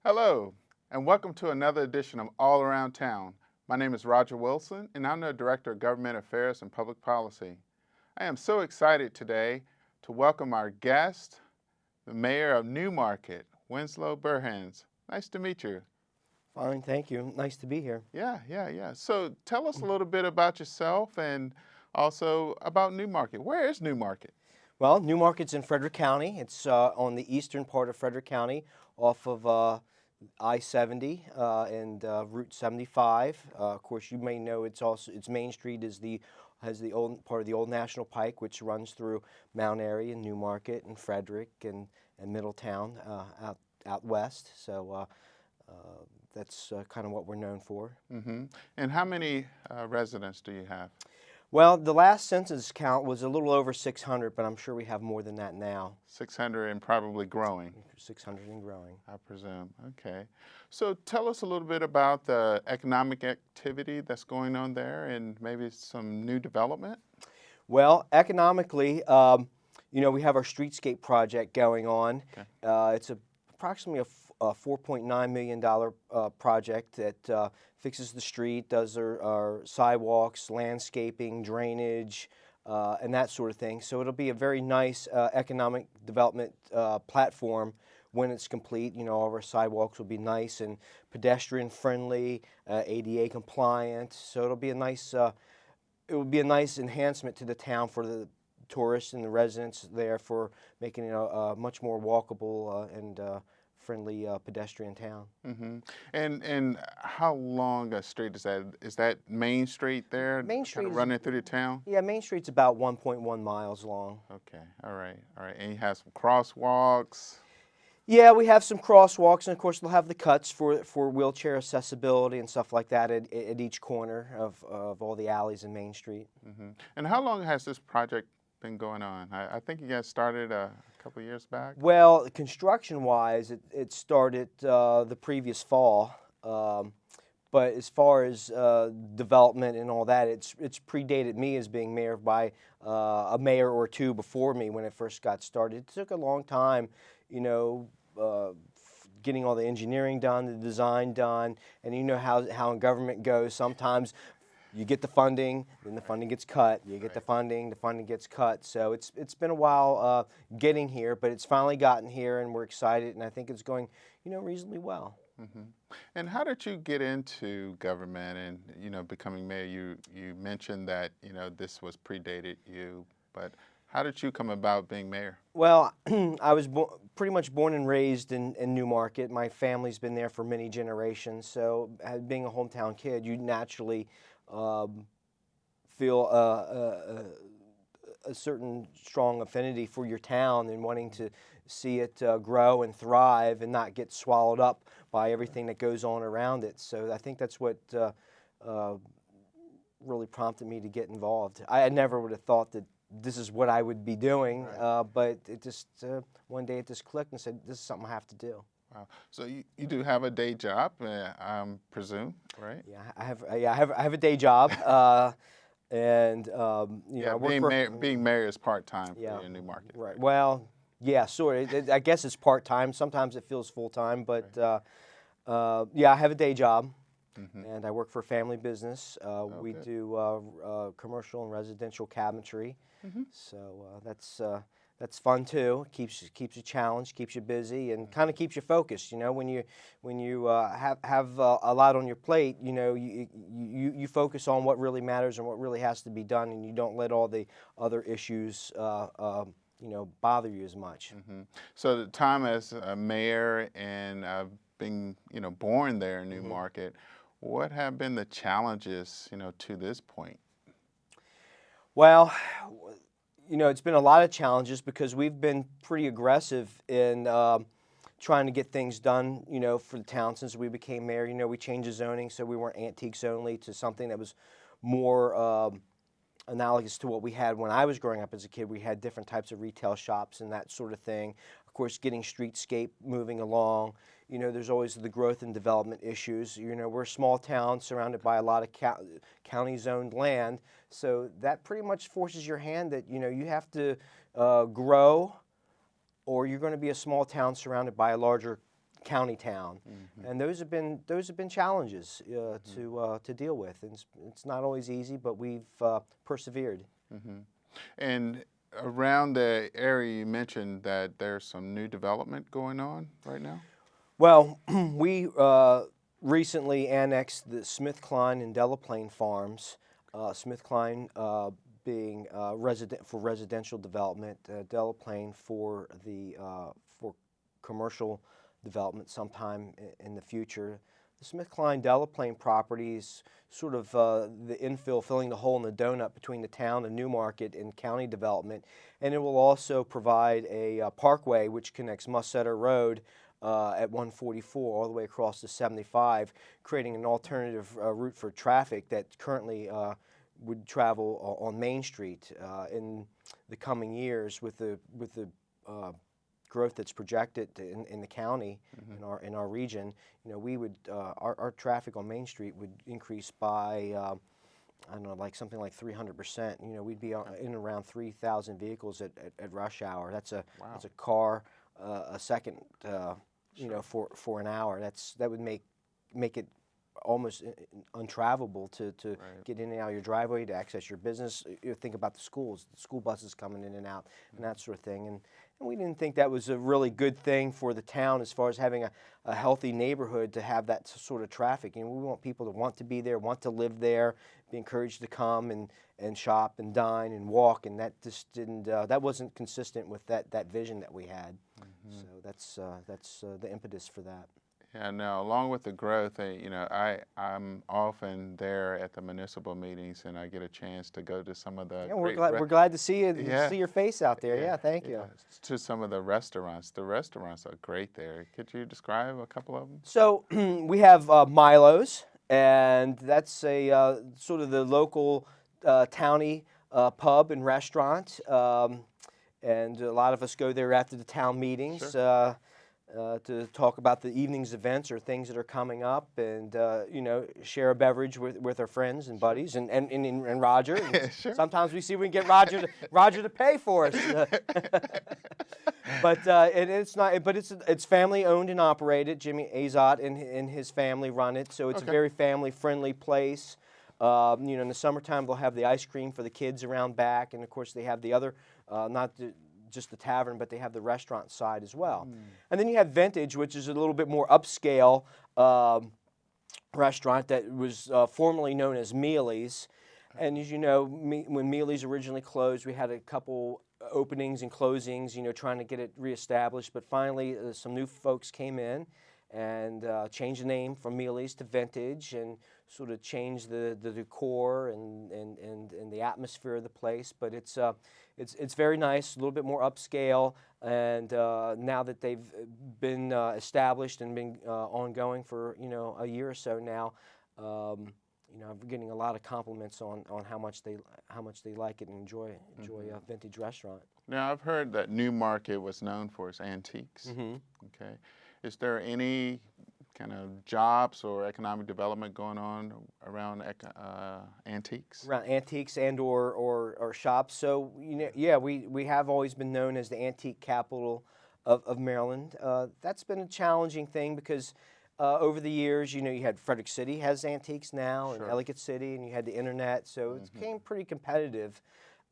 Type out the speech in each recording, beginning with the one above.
Hello, and welcome to another edition of All Around Town. My name is Roger Wilson, and I'm the Director of Government Affairs and Public Policy. I am so excited today to welcome our guest, the Mayor of Newmarket, Winslow Burhans. Nice to meet you. Fine, thank you. Nice to be here. Yeah. So tell us a little bit about yourself and also about Newmarket. Where is Newmarket? Well, Newmarket's in Frederick County. It's on the eastern part of Frederick County, off of I-70 and Route 75. Of course, you may know its Main Street has the old part of the old National Pike, which runs through Mount Airy and Newmarket and Frederick and Middletown out west. So that's kind of what we're known for. Mm-hmm. And how many residents do you have? Well, the last census count was a little over 600, but I'm sure we have more than that now. 600 and probably growing. 600 and growing. I presume. Okay. So tell us a little bit about the economic activity that's going on there and maybe some new development. Well, economically, we have our Streetscape Project going on. Okay. It's approximately a $4.9 million project that fixes the street, does our sidewalks, landscaping, drainage, and that sort of thing. So it'll be a very nice economic development platform when it's complete. You know, all of our sidewalks will be nice and pedestrian friendly, ADA compliant. So it'll be it will be a nice enhancement to the town for the tourists and the residents there, for making it a much more walkable and friendly pedestrian town. Mm-hmm. And how long a street is that? Is that Main Street there? Main Street kind of running through the town? Yeah, Main Street's about 1.1 miles long. Okay, all right. And you have some crosswalks? Yeah, we have some crosswalks, and of course they'll have the cuts for wheelchair accessibility and stuff like that at each corner of all the alleys in Main Street. Mm-hmm. And how long has this project been going on? I think you guys started a couple years back. Well, construction-wise, it started the previous fall, but as far as development and all that, it's predated me as being mayor by a mayor or two before me when it first got started. It took a long time, getting all the engineering done, the design done, and you know how in government goes. Sometimes you get the funding, then the funding gets cut. You get the funding gets cut. So it's been a while getting here, but it's finally gotten here, and we're excited, and I think it's going, reasonably well. Mm-hmm. And how did you get into government and, becoming mayor? You mentioned that, this was predated you, but how did you come about being mayor? Well, I was pretty much born and raised in Newmarket. My family's been there for many generations, so being a hometown kid, you naturally feel a certain strong affinity for your town and wanting to see it grow and thrive and not get swallowed up by everything that goes on around it. So I think that's what really prompted me to get involved. I never would have thought that this is what I would be doing, but it just one day it just clicked and said, this is something I have to do. Wow. So you do have a day job, I presume, right? Yeah, I have a day job, and being mayor is part-time for in Newmarket. Right. Well, yeah, sort of. I guess it's part-time. Sometimes it feels full-time, but I have a day job, and I work for a family business. We do commercial and residential cabinetry, so that's fun too. Keeps you challenged, keeps you busy, and kind of keeps you focused. When you have a lot on your plate, you focus on what really matters and what really has to be done, and you don't let all the other issues bother you as much. Mm-hmm. So the time as a mayor and being born there in Newmarket, what have been the challenges to this point? Well, it's been a lot of challenges because we've been pretty aggressive in trying to get things done, for the town since we became mayor. We changed the zoning so we weren't antiques only to something that was more analogous to what we had when I was growing up as a kid. We had different types of retail shops and that sort of thing. Of course, getting Streetscape moving along. There's always the growth and development issues. We're a small town surrounded by a lot of county-zoned land, so that pretty much forces your hand that, you have to grow, or you're going to be a small town surrounded by a larger county town, and those have been challenges to deal with. And it's not always easy, but we've persevered. And around the area, you mentioned that there's some new development going on right now? Well, we recently annexed the SmithKline and Delaplane farms. SmithKline being for residential development, Delaplane for commercial development sometime in the future. The SmithKline Delaplane property is sort of the infill, filling the hole in the donut between the town and Newmarket and county development, and it will also provide a parkway which connects Mussetter Road at 144 all the way across to 75, creating an alternative route for traffic that currently would travel on Main Street. In the coming years, with the growth that's projected in the county, in our region, we would our traffic on Main Street would increase by I don't know, like something like 300%. We'd be in around 3,000 vehicles at rush hour. That's a car a second, for an hour. That would make it almost untravelable to get in and out of your driveway, to access your business. You think about the schools, the school buses coming in and out, and that sort of thing. And we didn't think that was a really good thing for the town as far as having a healthy neighborhood to have that sort of traffic. We want people to want to be there, want to live there, be encouraged to come and shop and dine and walk, and that just didn't, that wasn't consistent with that vision that we had. So that's the impetus for that. Yeah, no, along with the growth, I'm often there at the municipal meetings, and I get a chance to go to some of the we're glad to see you, see your face out there. Yeah, thank you. To some of the restaurants. The restaurants are great there. Could you describe a couple of them? So we have Milo's, and that's a sort of the local towny pub and restaurant, and a lot of us go there after the town meetings. Sure. To talk about the evening's events or things that are coming up, and share a beverage with our friends and buddies, and Roger. And sure. Sometimes we see if we can get Roger to pay for us. But it's family owned and operated. Jimmy Azot and his family run it, so it's a very family friendly place. In the summertime they'll have the ice cream for the kids around back, and of course they have the other just the tavern, but they have the restaurant side as well. And then you have Vintage, which is a little bit more upscale restaurant that was formerly known as Mealy's. And as you know, when Mealy's originally closed, we had a couple openings and closings, trying to get it reestablished. But finally, some new folks came in and changed the name from Mealy's to Vintage, and sort of changed the decor and the atmosphere of the place. But it's very nice, a little bit more upscale, and now that they've been established and been ongoing for a year or so now, I'm getting a lot of compliments on how much they like it and enjoy a Vintage restaurant. Now I've heard that Newmarket was known for its antiques. Okay, is there any kind of jobs or economic development going on around antiques? Around antiques and or shops. So we have always been known as the antique capital of Maryland. That's been a challenging thing because over the years, you had Frederick City has antiques now, and Ellicott City, and you had the internet, so it became pretty competitive.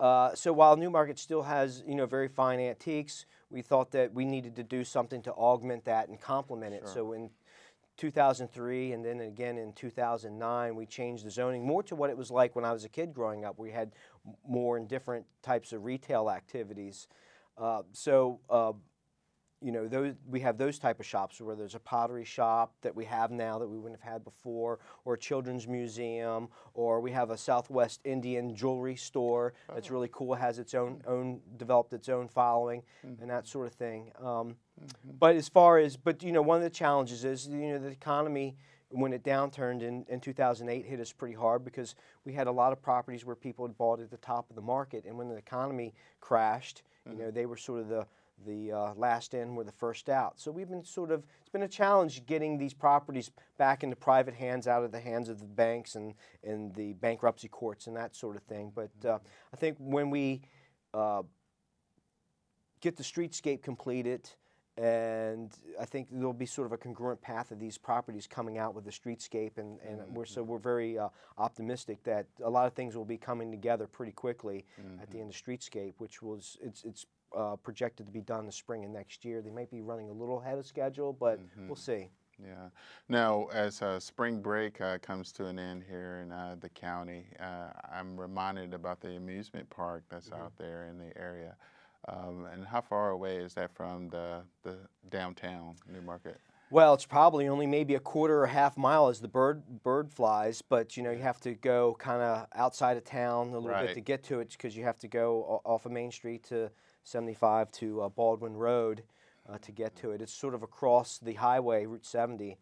So while Newmarket still has very fine antiques, we thought that we needed to do something to augment that and complement it. So in 2003 and then again in 2009, we changed the zoning more to what it was like when I was a kid growing up. We had more and different types of retail activities. We have those type of shops where there's a pottery shop that we have now that we wouldn't have had before, or a children's museum, or we have a Southwest Indian jewelry store that's really cool, has its own developed its own following, and that sort of thing. But one of the challenges is the economy, when it downturned in 2008, hit us pretty hard because we had a lot of properties where people had bought at the top of the market, and when the economy crashed, they were sort of the last in were the first out. So we've been it's been a challenge getting these properties back into private hands, out of the hands of the banks and the bankruptcy courts and that sort of thing. But I think when we get the streetscape completed and I think there'll be sort of a congruent path of these properties coming out with the streetscape, and we're very optimistic that a lot of things will be coming together pretty quickly at the end of Streetscape, which was it's projected to be done the spring of next year. They might be running a little ahead of schedule, but we'll see. Yeah. Now, as spring break comes to an end here in the county, I'm reminded about the amusement park that's out there in the area. And how far away is that from the downtown Newmarket? Well, it's probably only maybe a quarter or half mile as the bird flies, but you have to go kind of outside of town a little bit to get to it, because you have to go off of Main Street to 75 to Baldwin Road to get to it. It's sort of across the highway, Route 70,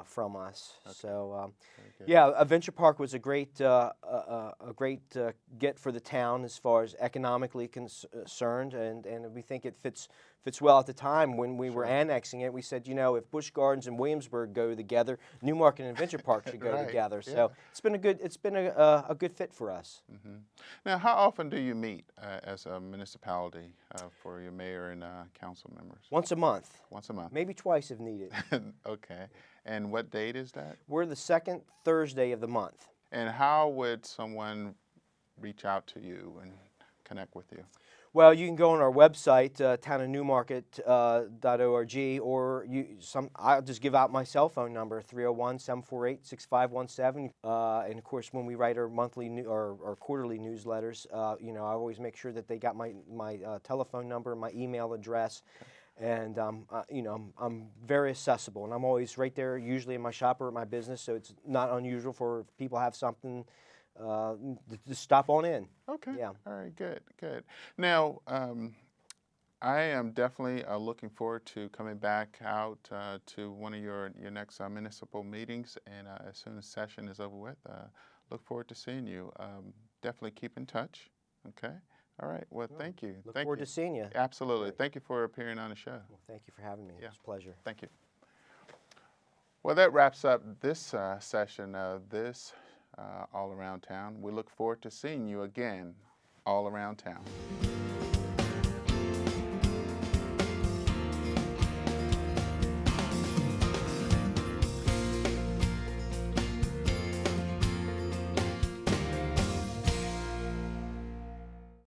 from us. Okay. So, yeah, Adventure Park was a great get for the town as far as economically concerned, and we think it fits well at the time when we were annexing it. We said, if Busch Gardens and Williamsburg go together, Newmarket and Adventure Park should go together. So it's been a good fit for us. Now, how often do you meet as a municipality for your mayor and council members? Once a month. Once a month. Maybe twice if needed. Okay. And what date is that? We're the second Thursday of the month. And how would someone reach out to you and connect with you? Well, you can go on our website, townofnewmarket.org, or I'll just give out my cell phone number, 301-748-6517. And of course, when we write our monthly or quarterly newsletters, I always make sure that they got my telephone number, my email address. And I'm very accessible, and I'm always right there, usually in my shop or at my business, so it's not unusual for people to have something to stop on in. Okay. Yeah. All right. Good. Now, I am definitely looking forward to coming back out to one of your next municipal meetings, and as soon as session is over with, look forward to seeing you. Definitely keep in touch. Okay. All right. Well, thank you. Look forward to seeing you. Absolutely. Great. Thank you for appearing on the show. Well, thank you for having me. Yeah. It's a pleasure. Thank you. Well, that wraps up this session of this All Around Town. We look forward to seeing you again all around town.